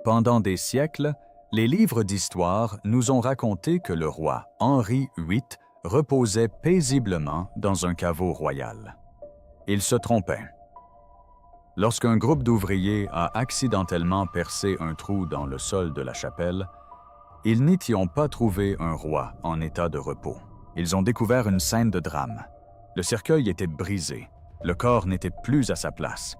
Pendant des siècles, les livres d'histoire nous ont raconté que le roi Henri VIII reposait paisiblement dans un caveau royal. Il se trompait. Lorsqu'un groupe d'ouvriers a accidentellement percé un trou dans le sol de la chapelle, ils n'y ont pas trouvé un roi en état de repos. Ils ont découvert une scène de drame. Le cercueil était brisé. Le corps n'était plus à sa place.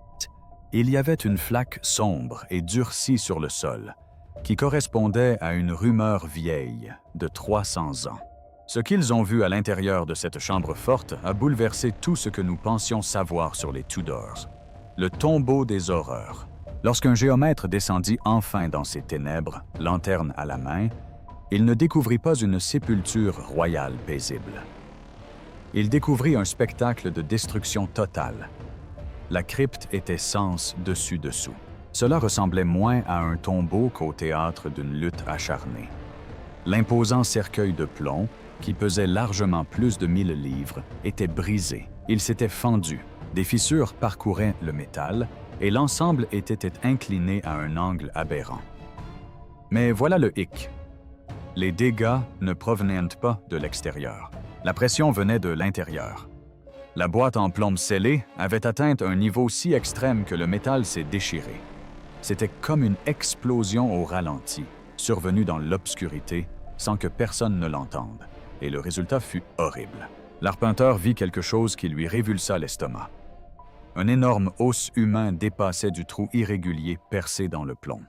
Il y avait une flaque sombre et durcie sur le sol, qui correspondait à une rumeur vieille de 300 ans. Ce qu'ils ont vu à l'intérieur de cette chambre forte a bouleversé tout ce que nous pensions savoir sur les Tudors. Le tombeau des horreurs. Lorsqu'un géomètre descendit enfin dans ces ténèbres, lanterne à la main, il ne découvrit pas une sépulture royale paisible. Il découvrit un spectacle de destruction totale. La crypte était sens dessus dessous. Cela ressemblait moins à un tombeau qu'au théâtre d'une lutte acharnée. L'imposant cercueil de plomb, qui pesait largement plus de 1000 livres, était brisé. Il s'était fendu. Des fissures parcouraient le métal et l'ensemble était incliné à un angle aberrant. Mais voilà le hic. Les dégâts ne provenaient pas de l'extérieur. La pression venait de l'intérieur. La boîte en plomb scellée avait atteint un niveau si extrême que le métal s'est déchiré. C'était comme une explosion au ralenti, survenue dans l'obscurité sans que personne ne l'entende, et le résultat fut horrible. L'arpenteur vit quelque chose qui lui révulsa l'estomac. Un énorme os humain dépassait du trou irrégulier percé dans le plomb.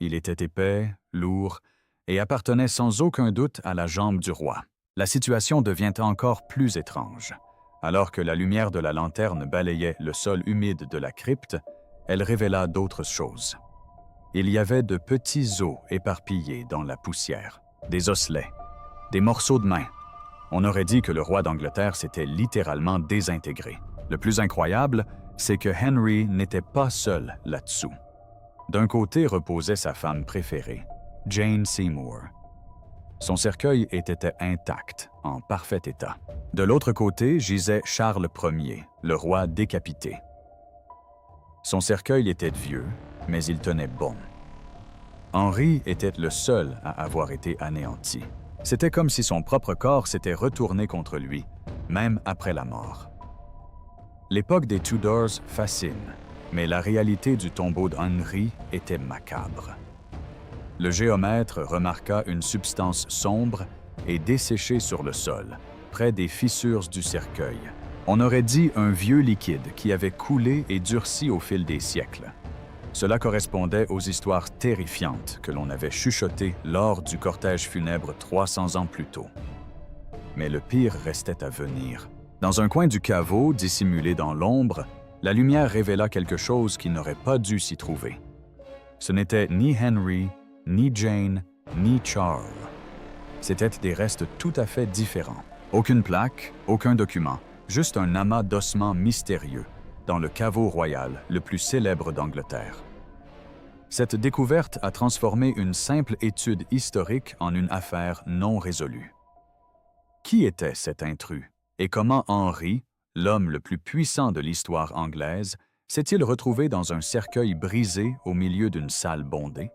Il était épais, lourd, et appartenait sans aucun doute à la jambe du roi. La situation devient encore plus étrange. Alors que la lumière de la lanterne balayait le sol humide de la crypte, elle révéla d'autres choses. Il y avait de petits os éparpillés dans la poussière, des osselets, des morceaux de main. On aurait dit que le roi d'Angleterre s'était littéralement désintégré. Le plus incroyable, c'est que Henry n'était pas seul là-dessous. D'un côté reposait sa femme préférée, Jane Seymour. Son cercueil était intact, en parfait état. De l'autre côté gisait Charles Ier, le roi décapité. Son cercueil était vieux, mais il tenait bon. Henri était le seul à avoir été anéanti. C'était comme si son propre corps s'était retourné contre lui, même après la mort. L'époque des Tudors fascine, mais la réalité du tombeau d'Henri était macabre. Le géomètre remarqua une substance sombre et desséchée sur le sol, près des fissures du cercueil. On aurait dit un vieux liquide qui avait coulé et durci au fil des siècles. Cela correspondait aux histoires terrifiantes que l'on avait chuchotées lors du cortège funèbre 300 ans plus tôt. Mais le pire restait à venir. Dans un coin du caveau, dissimulé dans l'ombre, la lumière révéla quelque chose qui n'aurait pas dû s'y trouver. Ce n'était ni Henry, ni Jane, ni Charles. C'étaient des restes tout à fait différents. Aucune plaque, aucun document, juste un amas d'ossements mystérieux dans le caveau royal le plus célèbre d'Angleterre. Cette découverte a transformé une simple étude historique en une affaire non résolue. Qui était cet intrus et comment Henri, l'homme le plus puissant de l'histoire anglaise, s'est-il retrouvé dans un cercueil brisé au milieu d'une salle bondée?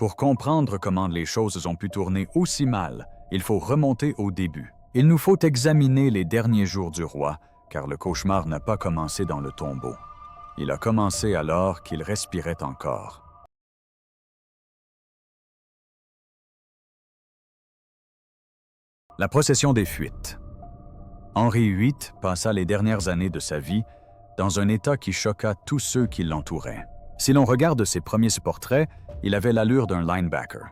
Pour comprendre comment les choses ont pu tourner aussi mal, il faut remonter au début. Il nous faut examiner les derniers jours du roi, car le cauchemar n'a pas commencé dans le tombeau. Il a commencé alors qu'il respirait encore. La procession des fuites. Henri VIII passa les dernières années de sa vie dans un état qui choqua tous ceux qui l'entouraient. Si l'on regarde ses premiers portraits, il avait l'allure d'un linebacker.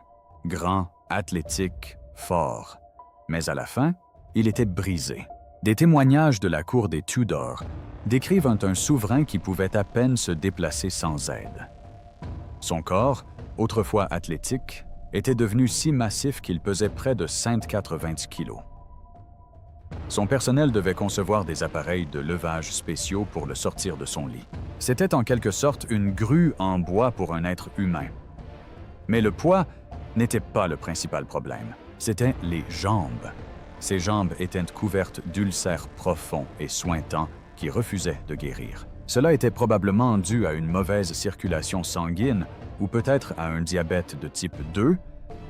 Grand, athlétique, fort. Mais à la fin, il était brisé. Des témoignages de la cour des Tudors décrivent un souverain qui pouvait à peine se déplacer sans aide. Son corps, autrefois athlétique, était devenu si massif qu'il pesait près de 180 kilos. Son personnel devait concevoir des appareils de levage spéciaux pour le sortir de son lit. C'était en quelque sorte une grue en bois pour un être humain. Mais le poids n'était pas le principal problème. C'étaient les jambes. Ses jambes étaient couvertes d'ulcères profonds et sointants qui refusaient de guérir. Cela était probablement dû à une mauvaise circulation sanguine ou peut-être à un diabète de type 2,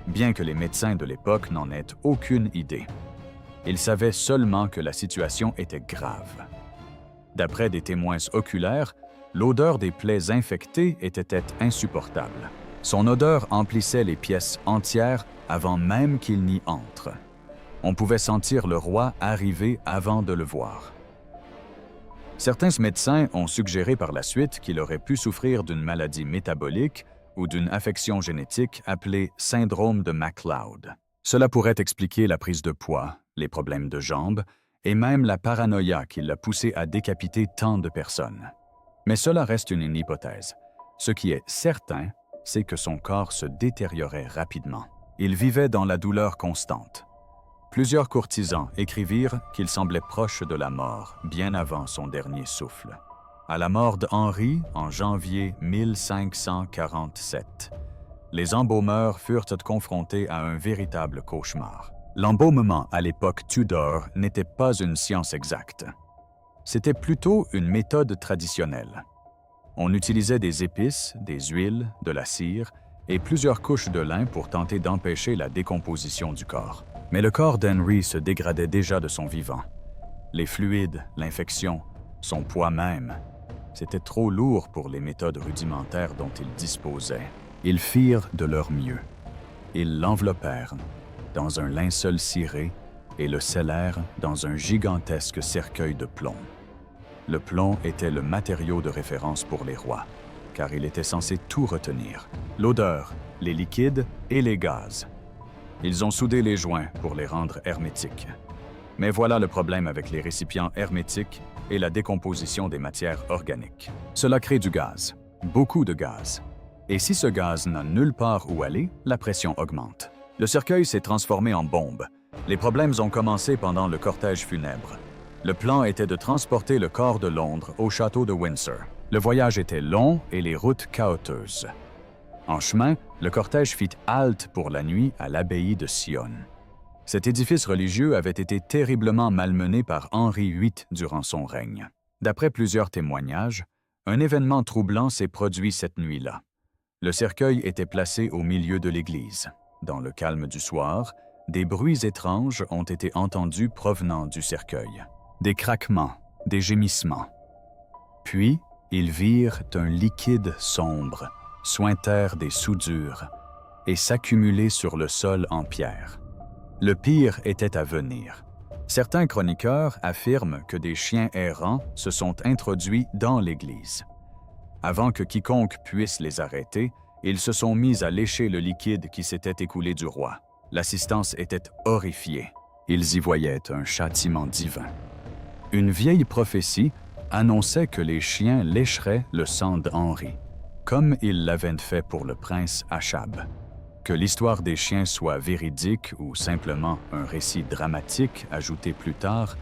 bien que les médecins de l'époque n'en aient aucune idée. Ils savaient seulement que la situation était grave. D'après des témoins oculaires, l'odeur des plaies infectées était insupportable. Son odeur emplissait les pièces entières avant même qu'il n'y entre. On pouvait sentir le roi arriver avant de le voir. Certains médecins ont suggéré par la suite qu'il aurait pu souffrir d'une maladie métabolique ou d'une affection génétique appelée syndrome de MacLeod. Cela pourrait expliquer la prise de poids, les problèmes de jambes et même la paranoïa qui l'a poussé à décapiter tant de personnes. Mais cela reste une hypothèse. Ce qui est certain, c'est que son corps se détériorait rapidement. Il vivait dans la douleur constante. Plusieurs courtisans écrivirent qu'il semblait proche de la mort, bien avant son dernier souffle. À la mort d'Henri, en janvier 1547, les embaumeurs furent confrontés à un véritable cauchemar. L'embaumement à l'époque Tudor n'était pas une science exacte. C'était plutôt une méthode traditionnelle. On utilisait des épices, des huiles, de la cire et plusieurs couches de lin pour tenter d'empêcher la décomposition du corps. Mais le corps d'Henry se dégradait déjà de son vivant. Les fluides, l'infection, son poids même, c'était trop lourd pour les méthodes rudimentaires dont ils disposaient. Ils firent de leur mieux. Ils l'enveloppèrent dans un linceul ciré et le scellèrent dans un gigantesque cercueil de plomb. Le plomb était le matériau de référence pour les rois, car il était censé tout retenir, l'odeur, les liquides et les gaz. Ils ont soudé les joints pour les rendre hermétiques. Mais voilà le problème avec les récipients hermétiques et la décomposition des matières organiques. Cela crée du gaz, beaucoup de gaz. Et si ce gaz n'a nulle part où aller, la pression augmente. Le cercueil s'est transformé en bombe. Les problèmes ont commencé pendant le cortège funèbre. Le plan était de transporter le corps de Londres au château de Windsor. Le voyage était long et les routes chaotiques. En chemin, le cortège fit halte pour la nuit à l'abbaye de Sion. Cet édifice religieux avait été terriblement malmené par Henri VIII durant son règne. D'après plusieurs témoignages, un événement troublant s'est produit cette nuit-là. Le cercueil était placé au milieu de l'église. Dans le calme du soir, des bruits étranges ont été entendus provenant du cercueil. Des craquements, des gémissements. Puis, ils virent un liquide sombre, suinter des soudures et s'accumuler sur le sol en pierre. Le pire était à venir. Certains chroniqueurs affirment que des chiens errants se sont introduits dans l'église. Avant que quiconque puisse les arrêter, ils se sont mis à lécher le liquide qui s'était écoulé du roi. L'assistance était horrifiée. Ils y voyaient un châtiment divin. Une vieille prophétie annonçait que les chiens lécheraient le sang d'Henri, comme ils l'avaient fait pour le prince Achab. Que l'histoire des chiens soit véridique ou simplement un récit dramatique ajouté plus tard,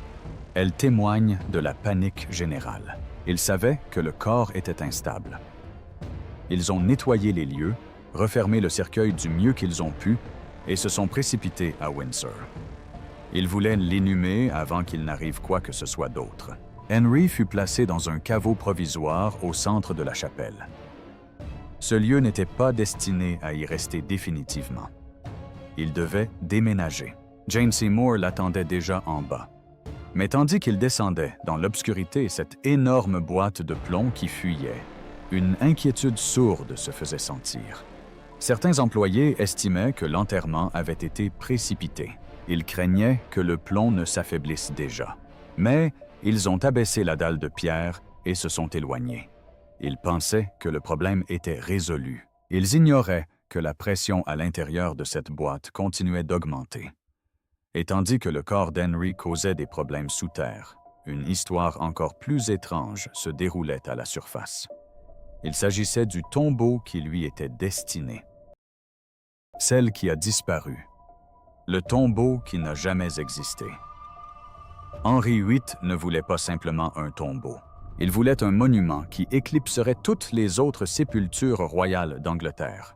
elle témoigne de la panique générale. Ils savaient que le corps était instable. Ils ont nettoyé les lieux, refermé le cercueil du mieux qu'ils ont pu et se sont précipités à Windsor. Ils voulaient l'inhumer avant qu'il n'arrive quoi que ce soit d'autre. Henry fut placé dans un caveau provisoire au centre de la chapelle. Ce lieu n'était pas destiné à y rester définitivement. Il devait déménager. Jane Seymour l'attendait déjà en bas. Mais tandis qu'il descendait dans l'obscurité cette énorme boîte de plomb qui fuyait, une inquiétude sourde se faisait sentir. Certains employés estimaient que l'enterrement avait été précipité. Ils craignaient que le plomb ne s'affaiblisse déjà. Mais ils ont abaissé la dalle de pierre et se sont éloignés. Ils pensaient que le problème était résolu. Ils ignoraient que la pression à l'intérieur de cette boîte continuait d'augmenter. Et tandis que le corps d'Henry causait des problèmes sous terre, une histoire encore plus étrange se déroulait à la surface. Il s'agissait du tombeau qui lui était destiné. Celle qui a disparu. Le tombeau qui n'a jamais existé. Henri VIII ne voulait pas simplement un tombeau. Il voulait un monument qui éclipserait toutes les autres sépultures royales d'Angleterre.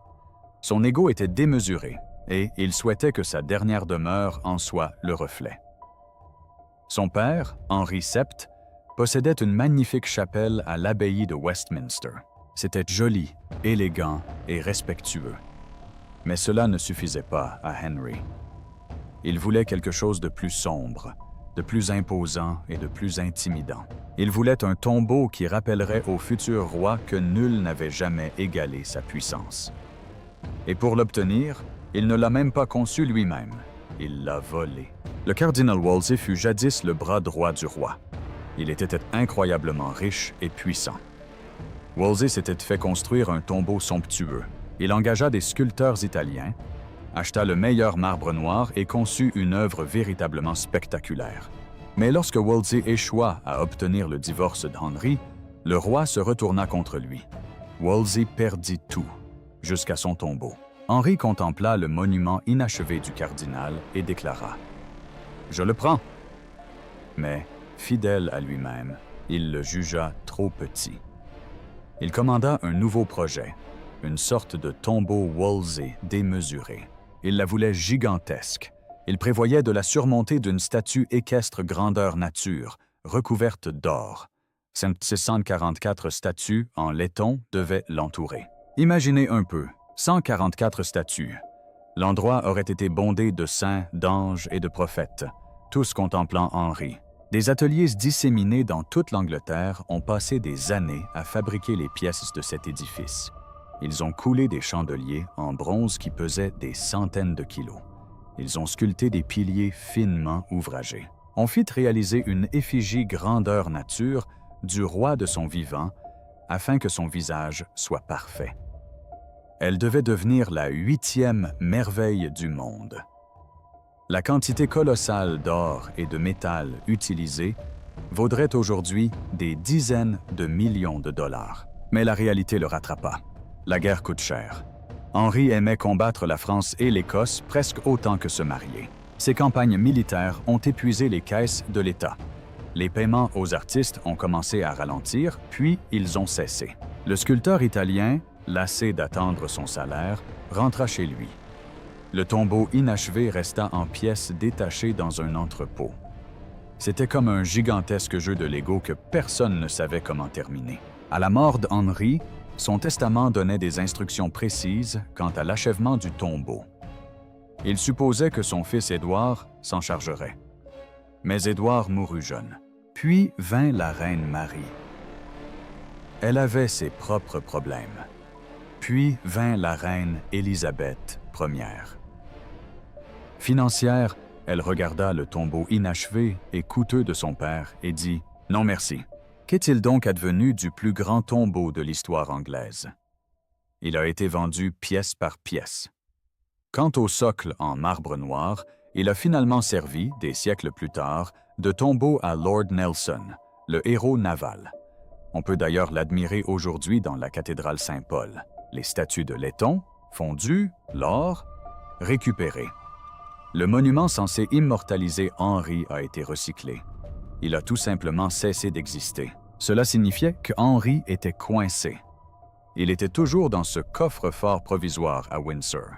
Son ego était démesuré et il souhaitait que sa dernière demeure en soit le reflet. Son père, Henri VII, possédait une magnifique chapelle à l'abbaye de Westminster. C'était joli, élégant et respectueux. Mais cela ne suffisait pas à Henry. Il voulait quelque chose de plus sombre, de plus imposant et de plus intimidant. Il voulait un tombeau qui rappellerait au futur roi que nul n'avait jamais égalé sa puissance. Et pour l'obtenir, il ne l'a même pas conçu lui-même, il l'a volé. Le cardinal Wolsey fut jadis le bras droit du roi. Il était incroyablement riche et puissant. Wolsey s'était fait construire un tombeau somptueux. Il engagea des sculpteurs italiens, acheta le meilleur marbre noir et conçut une œuvre véritablement spectaculaire. Mais lorsque Wolsey échoua à obtenir le divorce d'Henry, le roi se retourna contre lui. Wolsey perdit tout, jusqu'à son tombeau. Henry contempla le monument inachevé du cardinal et déclara « Je le prends ». Mais, fidèle à lui-même, il le jugea trop petit. Il commanda un nouveau projet, une sorte de tombeau Wolsey démesuré. Il la voulait gigantesque. Il prévoyait de la surmonter d'une statue équestre grandeur nature, recouverte d'or. 644 statues en laiton devaient l'entourer. Imaginez un peu, 144 statues. L'endroit aurait été bondé de saints, d'anges et de prophètes, tous contemplant Henri. Des ateliers disséminés dans toute l'Angleterre ont passé des années à fabriquer les pièces de cet édifice. Ils ont coulé des chandeliers en bronze qui pesaient des centaines de kilos. Ils ont sculpté des piliers finement ouvragés. On fit réaliser une effigie grandeur nature du roi de son vivant afin que son visage soit parfait. Elle devait devenir la 8e merveille du monde. La quantité colossale d'or et de métal utilisée vaudrait aujourd'hui des dizaines de millions de dollars. Mais la réalité le rattrapa. La guerre coûte cher. Henri aimait combattre la France et l'Écosse presque autant que se marier. Ses campagnes militaires ont épuisé les caisses de l'État. Les paiements aux artistes ont commencé à ralentir, puis ils ont cessé. Le sculpteur italien, lassé d'attendre son salaire, rentra chez lui. Le tombeau inachevé resta en pièces détachées dans un entrepôt. C'était comme un gigantesque jeu de Lego que personne ne savait comment terminer. À la mort d'Henri, son testament donnait des instructions précises quant à l'achèvement du tombeau. Il supposait que son fils Édouard s'en chargerait. Mais Édouard mourut jeune. Puis vint la reine Marie. Elle avait ses propres problèmes. Puis vint la reine Élisabeth Ière. Financière, elle regarda le tombeau inachevé et coûteux de son père et dit « Non merci. Qu'est-il donc advenu du plus grand tombeau de l'histoire anglaise? Il a été vendu pièce par pièce. Quant au socle en marbre noir, il a finalement servi, des siècles plus tard, de tombeau à Lord Nelson, le héros naval. On peut d'ailleurs l'admirer aujourd'hui dans la cathédrale Saint-Paul. Les statues de laiton, fondues, l'or, récupérées. Le monument censé immortaliser Henri a été recyclé. Il a tout simplement cessé d'exister. Cela signifiait que Henri était coincé. Il était toujours dans ce coffre-fort provisoire à Windsor.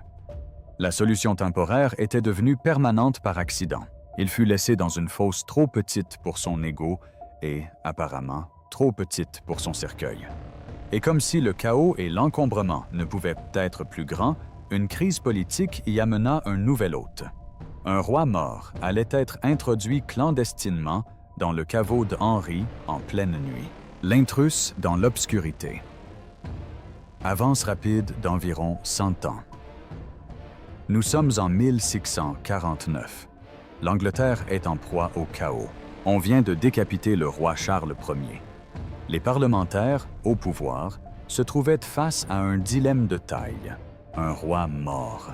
La solution temporaire était devenue permanente par accident. Il fut laissé dans une fosse trop petite pour son ego et, apparemment, trop petite pour son cercueil. Et comme si le chaos et l'encombrement ne pouvaient être plus grands, une crise politique y amena un nouvel hôte. Un roi mort allait être introduit clandestinement dans le caveau d'Henri en pleine nuit. L'intrus dans l'obscurité. Avance rapide d'environ 100 ans. Nous sommes en 1649. L'Angleterre est en proie au chaos. On vient de décapiter le roi Charles Ier. Les parlementaires, au pouvoir, se trouvaient face à un dilemme de taille. Un roi mort.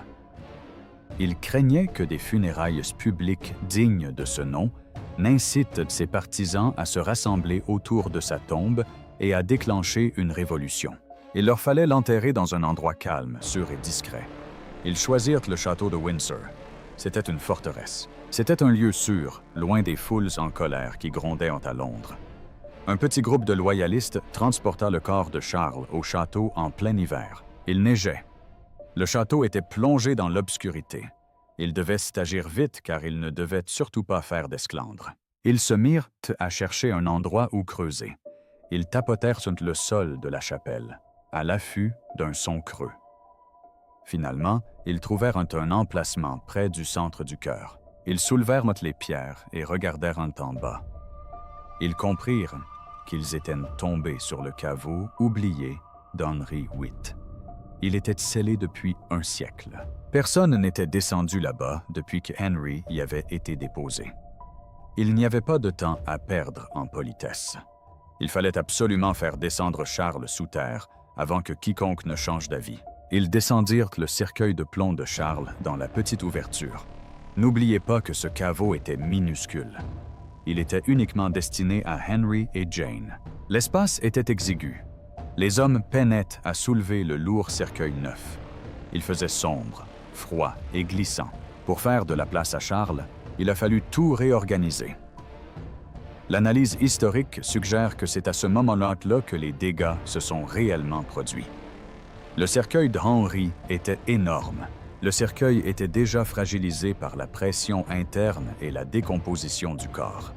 Ils craignaient que des funérailles publiques dignes de ce nom n'incitent ses partisans à se rassembler autour de sa tombe et à déclencher une révolution. Il leur fallait l'enterrer dans un endroit calme, sûr et discret. Ils choisirent le château de Windsor. C'était une forteresse. C'était un lieu sûr, loin des foules en colère qui grondaient à Londres. Un petit groupe de loyalistes transporta le corps de Charles au château en plein hiver. Il neigeait. Le château était plongé dans l'obscurité. Il devait agir vite car il ne devait surtout pas faire d'esclandre. Ils se mirent à chercher un endroit où creuser. Ils tapotèrent sur le sol de la chapelle, à l'affût d'un son creux. Finalement, ils trouvèrent un emplacement près du centre du chœur. Ils soulevèrent les pierres et regardèrent en bas. Ils comprirent qu'ils étaient tombés sur le caveau oublié d'Henry VIII. Il était scellé depuis un siècle. Personne n'était descendu là-bas depuis que Henry y avait été déposé. Il n'y avait pas de temps à perdre en politesse. Il fallait absolument faire descendre Charles sous terre avant que quiconque ne change d'avis. Ils descendirent le cercueil de plomb de Charles dans la petite ouverture. N'oubliez pas que ce caveau était minuscule. Il était uniquement destiné à Henry et Jane. L'espace était exigu. Les hommes peinaient à soulever le lourd cercueil neuf. Il faisait sombre, froid et glissant. Pour faire de la place à Charles, il a fallu tout réorganiser. L'analyse historique suggère que c'est à ce moment-là que les dégâts se sont réellement produits. Le cercueil d'Henry était énorme. Le cercueil était déjà fragilisé par la pression interne et la décomposition du corps.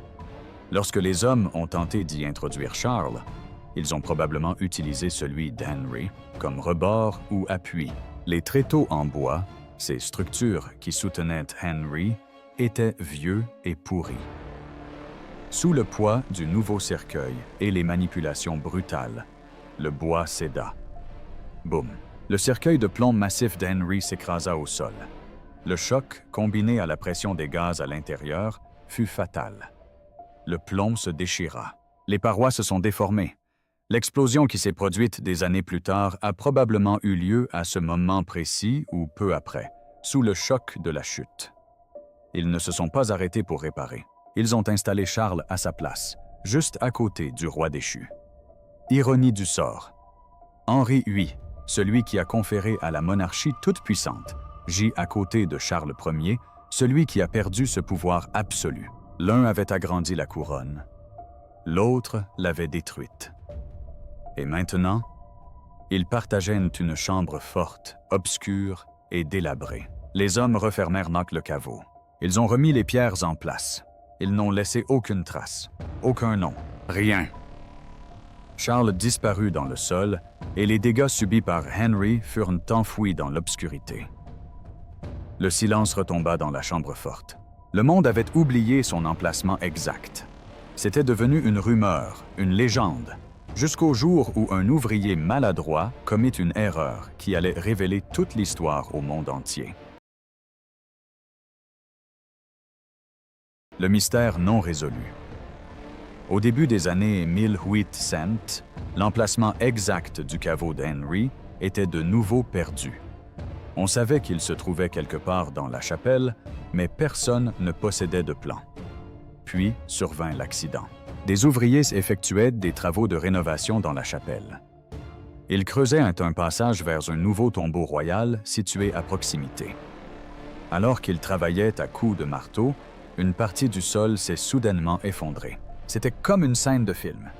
Lorsque les hommes ont tenté d'y introduire Charles, ils ont probablement utilisé celui d'Henry comme rebord ou appui. Les tréteaux en bois, ces structures qui soutenaient Henry, étaient vieux et pourris. Sous le poids du nouveau cercueil et les manipulations brutales, le bois céda. Boum! Le cercueil de plomb massif d'Henry s'écrasa au sol. Le choc, combiné à la pression des gaz à l'intérieur, fut fatal. Le plomb se déchira. Les parois se sont déformées. L'explosion qui s'est produite des années plus tard a probablement eu lieu à ce moment précis ou peu après, sous le choc de la chute. Ils ne se sont pas arrêtés pour réparer. Ils ont installé Charles à sa place, juste à côté du roi déchu. Ironie du sort. Henri VIII, celui qui a conféré à la monarchie toute puissante, gît à côté de Charles Ier, celui qui a perdu ce pouvoir absolu. L'un avait agrandi la couronne, l'autre l'avait détruite. Et maintenant, ils partageaient une chambre forte, obscure et délabrée. Les hommes refermèrent le caveau. Ils ont remis les pierres en place. Ils n'ont laissé aucune trace, aucun nom, rien. Charles disparut dans le sol et les dégâts subis par Henry furent enfouis dans l'obscurité. Le silence retomba dans la chambre forte. Le monde avait oublié son emplacement exact. C'était devenu une rumeur, une légende, jusqu'au jour où un ouvrier maladroit commit une erreur qui allait révéler toute l'histoire au monde entier. Le mystère non résolu. Au début des années 1800, l'emplacement exact du caveau d'Henry était de nouveau perdu. On savait qu'il se trouvait quelque part dans la chapelle, mais personne ne possédait de plan. Puis survint l'accident. Des ouvriers effectuaient des travaux de rénovation dans la chapelle. Ils creusaient un passage vers un nouveau tombeau royal situé à proximité. Alors qu'ils travaillaient à coups de marteau, une partie du sol s'est soudainement effondrée. C'était comme une scène de film.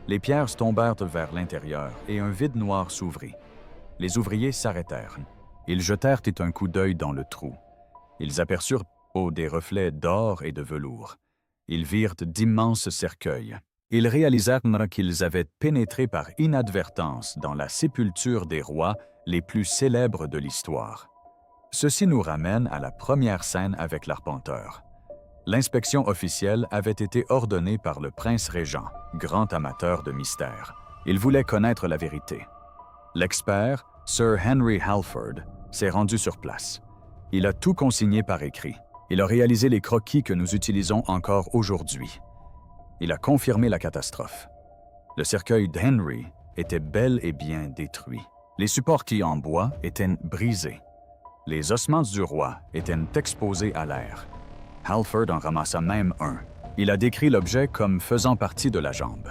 Les pierres tombèrent vers l'intérieur et un vide noir s'ouvrit. Les ouvriers s'arrêtèrent. Ils jetèrent un coup d'œil dans le trou. Ils aperçurent des reflets d'or et de velours. Ils virent d'immenses cercueils. Ils réalisèrent qu'ils avaient pénétré par inadvertance dans la sépulture des rois les plus célèbres de l'histoire. Ceci nous ramène à la première scène avec l'arpenteur. L'inspection officielle avait été ordonnée par le prince régent, grand amateur de mystère. Il voulait connaître la vérité. L'expert, Sir Henry Halford, s'est rendu sur place. Il a tout consigné par écrit. Il a réalisé les croquis que nous utilisons encore aujourd'hui. Il a confirmé la catastrophe. Le cercueil d'Henry était bel et bien détruit. Les supports en bois étaient brisés. Les ossements du roi étaient exposés à l'air. Halford en ramassa même un. Il a décrit l'objet comme faisant partie de la jambe.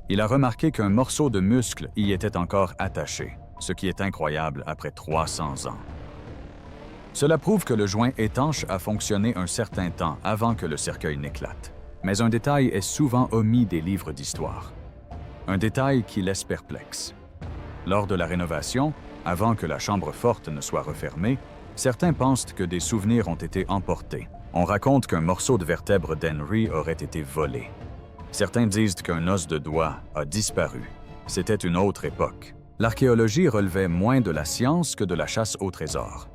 Il a remarqué qu'un morceau de muscle y était encore attaché, ce qui est incroyable après 300 ans. Cela prouve que le joint étanche a fonctionné un certain temps avant que le cercueil n'éclate. Mais un détail est souvent omis des livres d'histoire. Un détail qui laisse perplexe. Lors de la rénovation, avant que la chambre forte ne soit refermée, certains pensent que des souvenirs ont été emportés. On raconte qu'un morceau de vertèbre d'Henry aurait été volé. Certains disent qu'un os de doigt a disparu. C'était une autre époque. L'archéologie relevait moins de la science que de la chasse au trésor.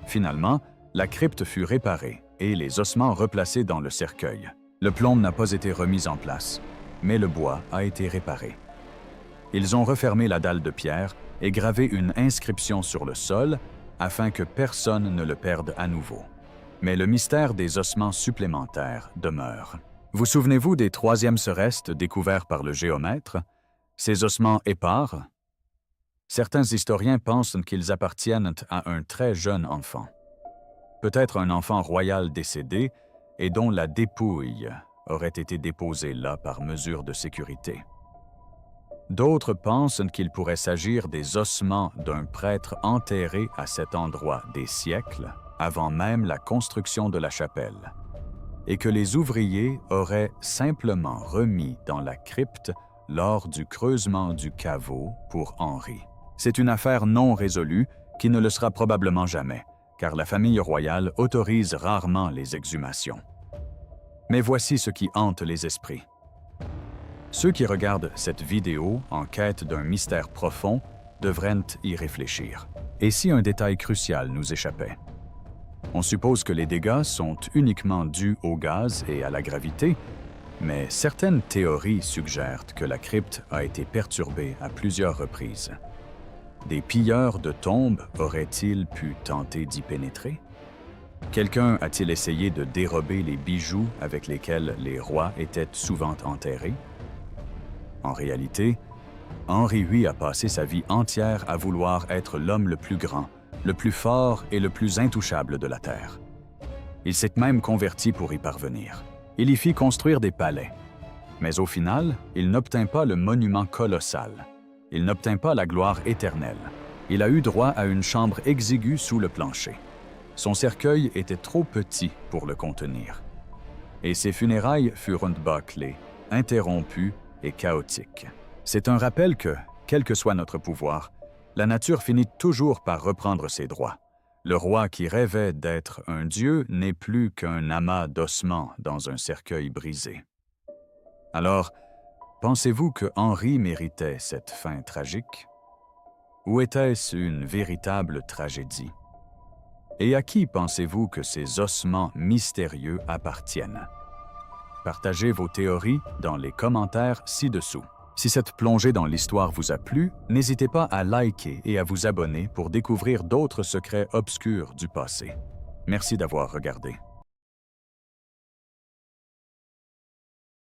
Finalement, la crypte fut réparée et les ossements replacés dans le cercueil. Le plomb n'a pas été remis en place, mais le bois a été réparé. Ils ont refermé la dalle de pierre et gravé une inscription sur le sol afin que personne ne le perde à nouveau. Mais le mystère des ossements supplémentaires demeure. Vous souvenez-vous des troisièmes serestes découverts par le géomètre? Ces ossements épars? Certains historiens pensent qu'ils appartiennent à un très jeune enfant. Peut-être un enfant royal décédé et dont la dépouille aurait été déposée là par mesure de sécurité. D'autres pensent qu'il pourrait s'agir des ossements d'un prêtre enterré à cet endroit des siècles avant même la construction de la chapelle, et que les ouvriers auraient simplement remis dans la crypte lors du creusement du caveau pour Henri. C'est une affaire non résolue qui ne le sera probablement jamais, car la famille royale autorise rarement les exhumations. Mais voici ce qui hante les esprits. Ceux qui regardent cette vidéo en quête d'un mystère profond devraient y réfléchir. Et si un détail crucial nous échappait? On suppose que les dégâts sont uniquement dus au gaz et à la gravité, mais certaines théories suggèrent que la crypte a été perturbée à plusieurs reprises. Des pilleurs de tombes auraient-ils pu tenter d'y pénétrer? Quelqu'un a-t-il essayé de dérober les bijoux avec lesquels les rois étaient souvent enterrés? En réalité, Henri VIII a passé sa vie entière à vouloir être l'homme le plus grand, le plus fort et le plus intouchable de la terre. Il s'est même converti pour y parvenir. Il y fit construire des palais. Mais au final, il n'obtint pas le monument colossal. Il n'obtint pas la gloire éternelle. Il a eu droit à une chambre exiguë sous le plancher. Son cercueil était trop petit pour le contenir. Et ses funérailles furent bâclées, interrompues et chaotiques. C'est un rappel que, quel que soit notre pouvoir, la nature finit toujours par reprendre ses droits. Le roi qui rêvait d'être un dieu n'est plus qu'un amas d'ossements dans un cercueil brisé. Alors, pensez-vous que Henri méritait cette fin tragique? Ou était-ce une véritable tragédie? Et à qui pensez-vous que ces ossements mystérieux appartiennent? Partagez vos théories dans les commentaires ci-dessous. Si cette plongée dans l'histoire vous a plu, n'hésitez pas à liker et à vous abonner pour découvrir d'autres secrets obscurs du passé. Merci d'avoir regardé.